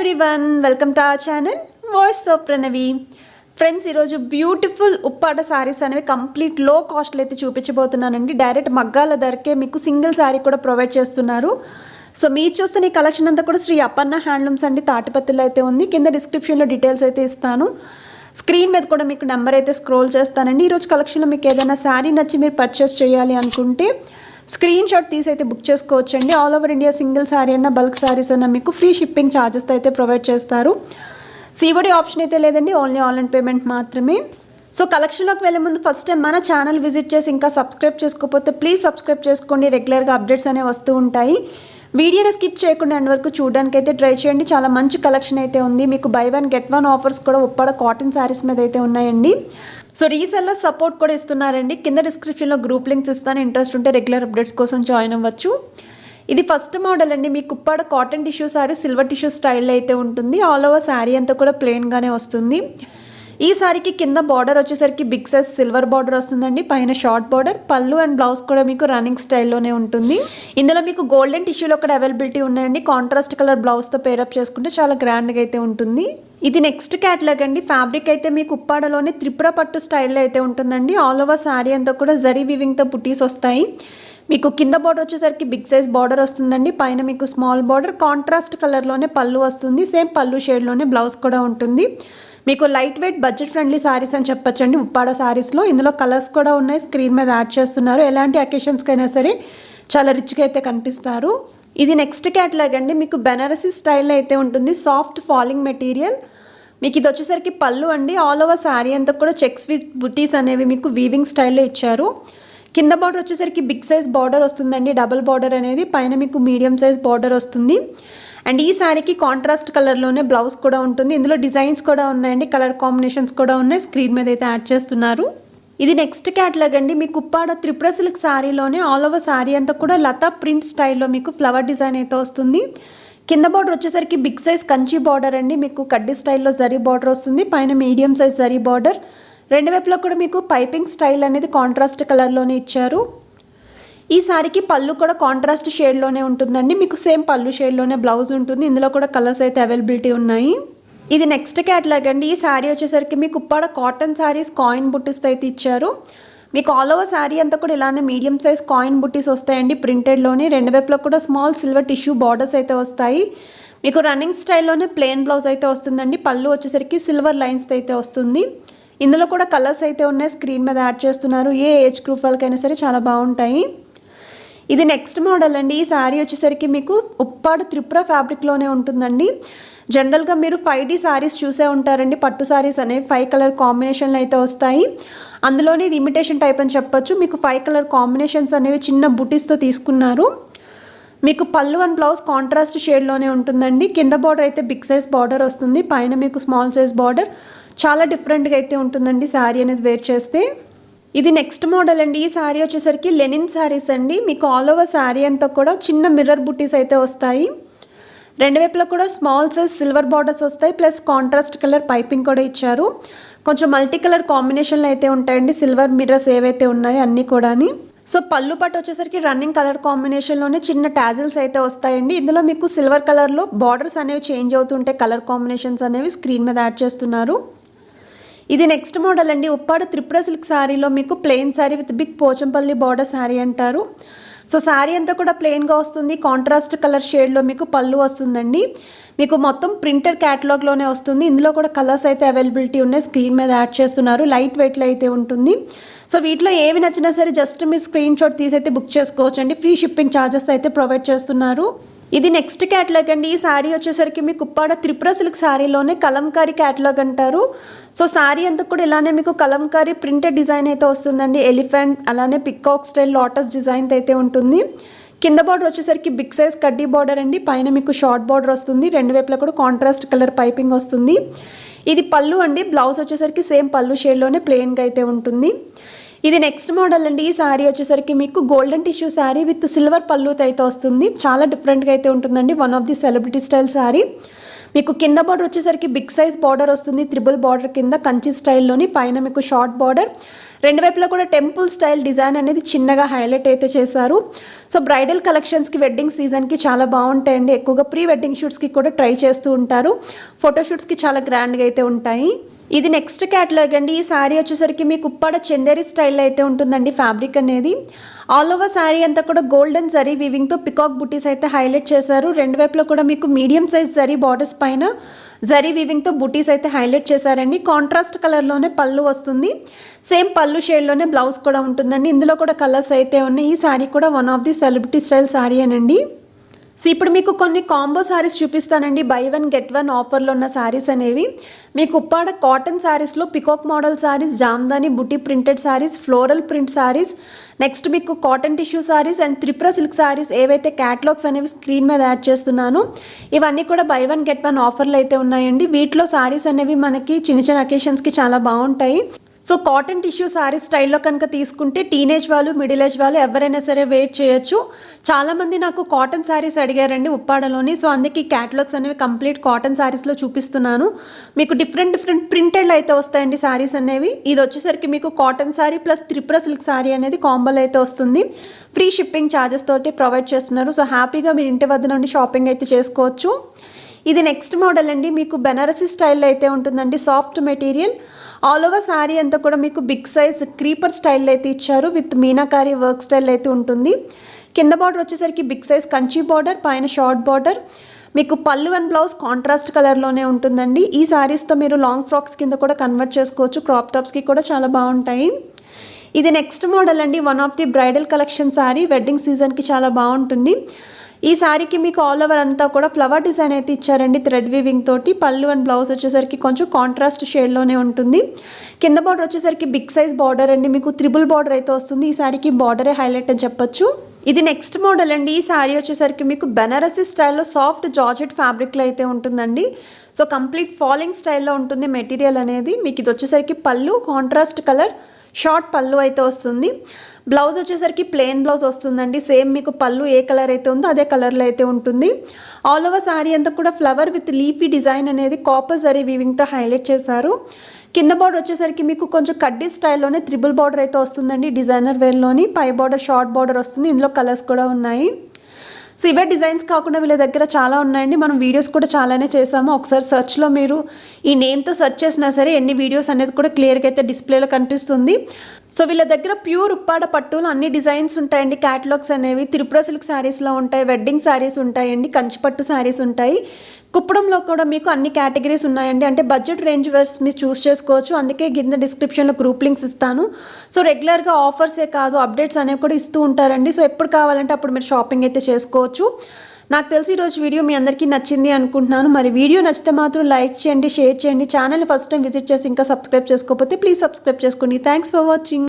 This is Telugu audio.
Everyone, welcome to our channel voice of Pranavi. Friends, ఈరోజు బ్యూటిఫుల్ ఉప్పాడ శారీస్ అనేవి కంప్లీట్ లో కాస్ట్లో అయితే చూపించబోతున్నానండి. డైరెక్ట్ మగ్గాల ధరకే మీకు సింగిల్ శారీ కూడా ప్రొవైడ్ చేస్తున్నారు. సో మీరు చూస్తున్న ఈ కలెక్షన్ అంతా కూడా శ్రీ అపర్ణ హ్యాండ్లూమ్స్ అండి, తాటిపత్రిలో అయితే ఉంది. కింద డిస్క్రిప్షన్లో డీటెయిల్స్ అయితే ఇస్తాను. స్క్రీన్ మీద కూడా మీకు నెంబర్ అయితే స్క్రోల్ చేస్తానండి. ఈరోజు కలెక్షన్లో మీకు ఏదైనా శారీ నచ్చి మీరు పర్చేస్ చేయాలి అనుకుంటే స్క్రీన్ షాట్ తీసి అయితే బుక్ చేసుకోవచ్చండి. All over India single sari అన్న బల్క్ శారీస్ అన్న మీకు ఫ్రీ షిప్పింగ్ ఛార్జెస్ అయితే ప్రొవైడ్ చేస్తారు. సిఓడి ఆప్షన్ అయితే లేదండి, ఓన్లీ ఆన్లైన్ పేమెంట్ మాత్రమే. సో కలెక్షన్లోకి వెళ్ళే ముందు ఫస్ట్ టైం మన ఛానల్ విజిట్ చేసి ఇంకా సబ్స్క్రైబ్ చేసుకోకపోతే ప్లీజ్ సబ్స్క్రైబ్ చేసుకోండి. రెగ్యులర్గా అప్డేట్స్ అనేవి వస్తూ ఉంటాయి. వీడియోని స్కిప్ చేయకుండా ఎండ్ వరకు చూడడానికి అయితే ట్రై చేయండి. చాలా మంచి కలెక్షన్ అయితే ఉంది. మీకు by one get one offers కూడా ఉప్పాడ కాటన్ శారీస్ మీద అయితే ఉన్నాయండి. సో రీసెల్లర్ సపోర్ట్ కూడా ఇస్తున్నారండి. కింద డిస్క్రిప్షన్లో గ్రూప్ లింక్స్ ఇస్తాను. ఇంట్రెస్ట్ ఉంటే రెగ్యులర్ అప్డేట్స్ కోసం జాయిన్ అవ్వచ్చు. ఇది ఫస్ట్ మోడల్ అండి. మీకు Uppada cotton tissue sari silver tissue స్టైల్లో అయితే ఉంటుంది. ఆల్ ఓవర్ శారీ అంతా కూడా ప్లెయిన్గానే వస్తుంది. ఈ సారీకి కింద బార్డర్ వచ్చేసరికి బిగ్ సైజ్ సిల్వర్ బార్డర్ వస్తుందండి. పైన షార్ట్ బార్డర్, పళ్ళు అండ్ బ్లౌజ్ కూడా మీకు రన్నింగ్ స్టైల్లోనే ఉంటుంది. ఇందులో మీకు గోల్డెన్ టిష్యూలో కూడా అవైలబిలిటీ ఉన్నాయండి. కాంట్రాస్ట్ కలర్ బ్లౌజ్తో పేరప్ చేసుకుంటే చాలా గ్రాండ్గా అయితే ఉంటుంది. ఇది నెక్స్ట్ క్యాటలాగ్ అండి. ఫ్యాబ్రిక్ అయితే మీకు ఉప్పాడలోనే త్రిపుర పట్టు స్టైల్లో అయితే ఉంటుందండి. ఆల్ ఓవర్ శారీ అంతా కూడా జరీ వీవింగ్తో పుట్టీస్ వస్తాయి. మీకు కింద బార్డర్ వచ్చేసరికి బిగ్ సైజ్ బార్డర్ వస్తుందండి. పైన మీకు స్మాల్ బార్డర్, కాంట్రాస్ట్ కలర్లోనే పళ్ళు వస్తుంది. సేమ్ పళ్ళు షేడ్లోనే బ్లౌజ్ కూడా ఉంటుంది. మీకు light weight budget friendly saris అని చెప్పొచ్చండి ఉప్పాడ శారీస్లో. ఇందులో కలర్స్ కూడా ఉన్నాయి, స్క్రీన్ మీద యాడ్ చేస్తున్నారు. ఎలాంటి అకేషన్స్కైనా సరే చాలా రిచ్గా అయితే కనిపిస్తారు. ఇది నెక్స్ట్ క్యాటలాగ్ అండి. మీకు బెనారసీ స్టైల్లో అయితే ఉంటుంది. Soft falling material. మీకు ఇది వచ్చేసరికి పళ్ళు అండి. ఆల్ ఓవర్ శారీ అంతా కూడా చెక్స్ విత్ బుటీస్ అనేవి మీకు వీవింగ్ స్టైల్లో ఇచ్చారు. కింద బార్డర్ వచ్చేసరికి బిగ్ సైజ్ బార్డర్ వస్తుందండి, డబుల్ బార్డర్ అనేది. పైన మీకు మీడియం సైజ్ బార్డర్ వస్తుంది. అండ్ ఈ శారీకి కాంట్రాస్ట్ కలర్లోనే బ్లౌజ్ కూడా ఉంటుంది. ఇందులో డిజైన్స్ కూడా ఉన్నాయండి, కలర్ కాంబినేషన్స్ కూడా ఉన్నాయి. స్క్రీన్ మీద అయితే యాడ్ చేస్తున్నారు. ఇది నెక్స్ట్ క్యాటలాగ్ అండి. మీకు ఉప్పాడ త్రిపుర సిల్క్ శారీలోనే ఆల్ ఓవర్ శారీ అంతా కూడా లతా ప్రింట్ స్టైల్లో మీకు ఫ్లవర్ డిజైన్ అయితే వస్తుంది. కింద బార్డర్ వచ్చేసరికి బిగ్ సైజ్ కంచి బార్డర్ అండి. మీకు కడ్డీ స్టైల్లో జరీ బార్డర్ వస్తుంది. పైన మీడియం సైజ్ జరీ బార్డర్. రెండు వైపులో కూడా మీకు పైపింగ్ స్టైల్ అనేది కాంట్రాస్ట్ కలర్లోనే ఇచ్చారు. ఈ శారీకి పళ్ళు కూడా కాంట్రాస్ట్ షేడ్లోనే ఉంటుందండి. మీకు సేమ్ పళ్ళు షేడ్లోనే బ్లౌజ్ ఉంటుంది. ఇందులో కూడా కలర్స్ అయితే అవైలబిలిటీ ఉన్నాయి. ఇది నెక్స్ట్ క్యాటలాగ్ అండి. ఈ శారీ వచ్చేసరికి మీకు ఉప్పాడ కాటన్ శారీస్ కాయిన్ బుట్టీస్ అయితే ఇచ్చారు. మీకు ఆల్ ఓవర్ శారీ అంతా కూడా ఇలానే మీడియం సైజ్ కాయిన్ బుట్టీస్ వస్తాయండి ప్రింటెడ్లోనే. రెండు వైపులో కూడా స్మాల్ సిల్వర్ టిష్యూ బార్డర్స్ అయితే వస్తాయి. మీకు రన్నింగ్ స్టైల్లోనే ప్లెయిన్ బ్లౌజ్ అయితే వస్తుందండి. పళ్ళు వచ్చేసరికి సిల్వర్ లైన్స్ అయితే వస్తుంది. ఇందులో కూడా కలర్స్ అయితే ఉన్నాయి, స్క్రీన్ మీద యాడ్ చేస్తున్నారు. ఏ ఏజ్ గ్రూప్ వాళ్ళకైనా సరే చాలా బాగుంటాయి. ఇది నెక్స్ట్ మోడల్ అండి. ఈ శారీ వచ్చేసరికి మీకు ఉప్పాడ త్రిపుర ఫ్యాబ్రిక్లోనే ఉంటుందండి. జనరల్గా మీరు 5D శారీస్ చూసే ఉంటారండి. పట్టు శారీస్ అనేవి 5 కలర్ కాంబినేషన్లు అయితే వస్తాయి. అందులోనే ఇది ఇమిటేషన్ టైప్ అని చెప్పొచ్చు. మీకు 5 కలర్ కాంబినేషన్స్ అనేవి చిన్న బుటీస్తో తీసుకున్నారు. మీకు పళ్ళు అండ్ బ్లౌజ్ కాంట్రాస్ట్ షేడ్లోనే ఉంటుందండి. కింద బార్డర్ అయితే బిగ్ సైజ్ బార్డర్ వస్తుంది. పైన మీకు స్మాల్ సైజ్ బార్డర్. చాలా డిఫరెంట్గా అయితే ఉంటుందండి శారీ అనేది వేర్ చేస్తే. ఇది నెక్స్ట్ మోడల్ అండి. ఈ శారీ వచ్చేసరికి లెనిన్ శారీస్ అండి. మీకు ఆల్ ఓవర్ శారీ అంతా కూడా చిన్న మిర్రర్ బుట్టీస్ అయితే వస్తాయి. రెండు వైపులో కూడా స్మాల్ సైజ్ సిల్వర్ బార్డర్స్ వస్తాయి. ప్లస్ కాంట్రాస్ట్ కలర్ పైపింగ్ కూడా ఇచ్చారు. కొంచెం మల్టీ కలర్ కాంబినేషన్లు అయితే ఉంటాయండి. సిల్వర్ మిర్రర్స్ ఏవైతే ఉన్నాయో అన్నీ కూడా. సో పళ్ళు పట్టు వచ్చేసరికి రన్నింగ్ కలర్ కాంబినేషన్లోనే చిన్న టాజిల్స్ అయితే వస్తాయండి. ఇందులో మీకు సిల్వర్ కలర్లో బార్డర్స్ అనేవి చేంజ్ అవుతుంటే కలర్ కాంబినేషన్స్ అనేవి స్క్రీన్ మీద యాడ్ చేస్తున్నారు. ఇది నెక్స్ట్ మోడల్ అండి. ఉప్పాడ త్రిపుర సిల్క్ శారీలో మీకు plain sari with big Pochampally border sari అంటారు. సో శారీ అంతా కూడా ప్లెయిన్గా వస్తుంది. కాంట్రాస్ట్ కలర్ షేడ్లో మీకు పళ్ళు వస్తుందండి. మీకు మొత్తం ప్రింటెడ్ క్యాటలాగ్లోనే వస్తుంది. ఇందులో కూడా కలర్స్ అయితే అవైలబిలిటీ ఉన్నాయి, స్క్రీన్ మీద యాడ్ చేస్తున్నారు. లైట్ వెయిట్లో అయితే ఉంటుంది. సో వీటిలో ఏవి నచ్చినా సరే జస్ట్ మీరు స్క్రీన్ షాట్ తీసి అయితే బుక్ చేసుకోవచ్చు అండి. ఫ్రీ షిప్పింగ్ ఛార్జెస్ అయితే ప్రొవైడ్ చేస్తున్నారు. ఇది నెక్స్ట్ క్యాటలాగ్ అండి. ఈ శారీ వచ్చేసరికి మీకు ఉప్పాడ త్రిపుర సిల్క్ శారీలోనే కలంకారీ క్యాటలాగ్ అంటారు. సో శారీ అంతా కూడా ఇలానే మీకు కలంకారీ ప్రింటెడ్ డిజైన్ అయితే వస్తుందండి. ఎలిఫెంట్ అలానే పికాక్ స్టైల్ లోటస్ డిజైన్ అయితే ఉంటుంది. కింద బార్డర్ వచ్చేసరికి బిగ్ సైజ్ కడ్డీ బార్డర్ అండి. పైన మీకు షార్ట్ బార్డర్ వస్తుంది. రెండు వైపులా కూడా కాంట్రాస్ట్ కలర్ పైపింగ్ వస్తుంది. ఇది పళ్ళు అండి. బ్లౌజ్ వచ్చేసరికి సేమ్ పళ్ళు షేడ్లోనే ప్లెయిన్గా అయితే ఉంటుంది. ఇది నెక్స్ట్ మోడల్ అండి. ఈ శారీ వచ్చేసరికి మీకు golden tissue sari with silver పళ్ళుతో అయితే వస్తుంది. చాలా డిఫరెంట్గా అయితే ఉంటుందండి. One of the celebrity style sari. మీకు కింద బార్డర్ వచ్చేసరికి బిగ్ సైజ్ బార్డర్ వస్తుంది, త్రిబుల్ బార్డర్ కింద కంచి స్టైల్లోని, పైన మీకు షార్ట్ బార్డర్, రెండు వైపులా కూడా టెంపుల్ స్టైల్ డిజైన్ అనేది చిన్నగా హైలైట్ అయితే చేశారు. సో బ్రైడల్ కలెక్షన్స్కి, వెడ్డింగ్ సీజన్కి చాలా బాగుంటాయండి. ఎక్కువగా ప్రీ వెడ్డింగ్ షూట్స్కి కూడా ట్రై చేస్తూ ఉంటారు. ఫోటోషూట్స్కి చాలా గ్రాండ్గా అయితే ఉంటాయి. ఇది నెక్స్ట్ క్యాటలాగ్ అండి. ఈ శారీ వచ్చేసరికి మీకు ఉప్పాడ చందేరి స్టైల్లో అయితే ఉంటుందండి ఫ్యాబ్రిక్ అనేది. ఆల్ ఓవర్ శారీ అంతా కూడా గోల్డెన్ జరీ వీవింగ్తో పికాక్ బుటీస్ అయితే హైలైట్ చేశారు. రెండు వైపులో కూడా మీకు మీడియం సైజ్ జరీ బార్డర్స్ పైన జరీ వీవింగ్తో బుటీస్ అయితే హైలైట్ చేశారండి. కాంట్రాస్ట్ కలర్లోనే పళ్ళు వస్తుంది, సేమ్ పళ్ళు షేడ్లోనే బ్లౌజ్ కూడా ఉంటుందండి. ఇందులో కూడా కలర్స్ అయితే ఉన్నాయి. ఈ శారీ కూడా one of the celebrity style sari అనండి. సో ఇప్పుడు మీకు కొన్ని కాంబో శారీస్ చూపిస్తానండి. బై వన్ గెట్ వన్ ఆఫర్లో ఉన్న శారీస్ అనేవి. మీకు ఉప్పాడ కాటన్ శారీస్లో peacock model saris, Jamdani buti printed saris, floral print saris, next మీకు cotton tissue saris and Tripura silk saris ఏవైతే క్యాటలాగ్స్ అనేవి స్క్రీన్ మీద యాడ్ చేస్తున్నాను, ఇవన్నీ కూడా బై వన్ గెట్ వన్ ఆఫర్లు అయితే ఉన్నాయండి. వీటిలో శారీస్ అనేవి మనకి చిన్న చిన్న అకేషన్స్కి చాలా బాగుంటాయి. సో కాటన్ టిష్యూ శారీ స్టైల్లో కనుక తీసుకుంటే టీనేజ్ వాళ్ళు, మిడిల్ ఏజ్ వాళ్ళు ఎవరైనా సరే వెయిట్ చేయొచ్చు. చాలామంది నాకు కాటన్ శారీస్ అడిగారండి ఉప్పాడలోని. సో అందుకే ఈ క్యాటలాగ్స్ అనేవి కంప్లీట్ కాటన్ శారీస్లో చూపిస్తున్నాను. మీకు డిఫరెంట్ ప్రింటెడ్లు అయితే వస్తాయండి శారీస్ అనేవి. ఇది వచ్చేసరికి మీకు cotton sari plus Tripura silk sari అనేది కాంబోలో అయితే వస్తుంది. ఫ్రీ షిప్పింగ్ ఛార్జెస్ తోటి ప్రొవైడ్ చేస్తున్నారు. సో హ్యాపీగా మీరు ఇంటి వద్ద నుండి షాపింగ్ అయితే చేసుకోవచ్చు. ఇది నెక్స్ట్ మోడల్ అండి. మీకు బెనారసీ స్టైల్లో అయితే ఉంటుందండి. Soft material, all over sari అంతా కూడా మీకు బిగ్ సైజ్ క్రీపర్ స్టైల్ అయితే ఇచ్చారు. విత్ మీనాకారి వర్క్ స్టైల్ అయితే ఉంటుంది. కింద బార్డర్ వచ్చేసరికి బిగ్ సైజ్ కంచి బార్డర్, పైన షార్ట్ బార్డర్. మీకు పళ్ళు అండ్ బ్లౌజ్ కాంట్రాస్ట్ కలర్లోనే ఉంటుందండి. ఈ శారీస్తో మీరు లాంగ్ ఫ్రాక్స్ కింద కూడా కన్వర్ట్ చేసుకోవచ్చు. క్రాప్ టాప్స్కి కూడా చాలా బాగుంటాయి. ఇది నెక్స్ట్ మోడల్ అండి. One of the bridal collection sari, wedding సీజన్కి చాలా బాగుంటుంది. ఈ శారీకి మీకు ఆల్ ఓవర్ అంతా కూడా ఫ్లవర్ డిజైన్ అయితే ఇచ్చారండి థ్రెడ్ వీవింగ్ తోటి. పళ్ళు అండ్ బ్లౌజ్ వచ్చేసరికి కొంచెం కాంట్రాస్ట్ షేడ్లోనే ఉంటుంది. కింద బార్డర్ వచ్చేసరికి బిగ్ సైజ్ బార్డర్ అండి. మీకు త్రిబుల్ బార్డర్ అయితే వస్తుంది. ఈ శారీకి బార్డరే హైలైట్ అని చెప్పొచ్చు. ఇది నెక్స్ట్ మోడల్ అండి. ఈ శారీ వచ్చేసరికి మీకు బెనారసీ స్టైల్లో సాఫ్ట్ జార్జెట్ ఫ్యాబ్రిక్లో అయితే ఉంటుందండి. సో కంప్లీట్ ఫాలింగ్ స్టైల్లో ఉంటుంది మెటీరియల్ అనేది. మీకు ఇది వచ్చేసరికి పళ్ళు కాంట్రాస్ట్ కలర్, షార్ట్ పళ్ళు అయితే వస్తుంది. బ్లౌజ్ వచ్చేసరికి ప్లెయిన్ బ్లౌజ్ వస్తుందండి. సేమ్ మీకు పళ్ళు ఏ కలర్ అయితే ఉందో అదే కలర్లో అయితే ఉంటుంది. ఆల్ ఓవర్ శారీ అంతా కూడా ఫ్లవర్ విత్ లీఫీ డిజైన్ అనేది కాపర్ జరీ వీవింగ్తో హైలైట్ చేశారు. కింద బార్డర్ వచ్చేసరికి మీకు కొంచెం కడ్డీ స్టైల్లోనే త్రిబుల్ బార్డర్ అయితే వస్తుందండి. డిజైనర్ వేర్లోని పై బార్డర్ షార్ట్ బార్డర్ వస్తుంది. ఇందులో కలర్స్ కూడా ఉన్నాయి. సో ఇవే డిజైన్స్ కాకుండా వీళ్ళ దగ్గర చాలా ఉన్నాయండి. మనం వీడియోస్ కూడా చాలానే చేసాము. ఒకసారి సెర్చ్లో మీరు ఈ నేమ్తో సెర్చ్ చేసినా సరే ఎన్ని వీడియోస్ అనేది కూడా క్లియర్గా అయితే డిస్ప్లేలో కనిపిస్తుంది. సో వీళ్ళ దగ్గర ప్యూర్ ఉప్పాడ పట్టులో అన్ని డిజైన్స్ ఉంటాయండి. క్యాటలాగ్స్ అనేవి త్రిపుర సిల్క్ శారీస్లో ఉంటాయి, వెడ్డింగ్ శారీస్ ఉంటాయండి, కంచిపట్టు శారీస్ ఉంటాయి. కుప్పడంలో కూడా మీకు అన్ని కేటగిరీస్ ఉన్నాయండి. అంటే బడ్జెట్ రేంజ్ వైస్ మీరు చూస్ చేసుకోవచ్చు. అందుకే కింద డిస్క్రిప్షన్లో గ్రూప్ లింక్స్ ఇస్తాను. సో రెగ్యులర్గా ఆఫర్సే కాదు, అప్డేట్స్ అనేవి కూడా ఇస్తూ ఉంటారండి. సో ఎప్పుడు కావాలంటే అప్పుడు మీరు షాపింగ్ అయితే చేసుకోవచ్చు. నాకు తెలిసి ఈరోజు వీడియో మీ అందరికీ నచ్చింది అనుకుంటున్నాను. మరి వీడియో నచ్చితే మాత్రం లైక్ చేయండి, షేర్ చేయండి. ఛానల్ ఫస్ట్ టైం విజిట్ చేసి ఇంకా సబ్స్క్రైబ్ చేసుకోకపోతే ప్లీజ్ సబ్స్క్రైబ్ చేసుకోండి. Thanks for watching.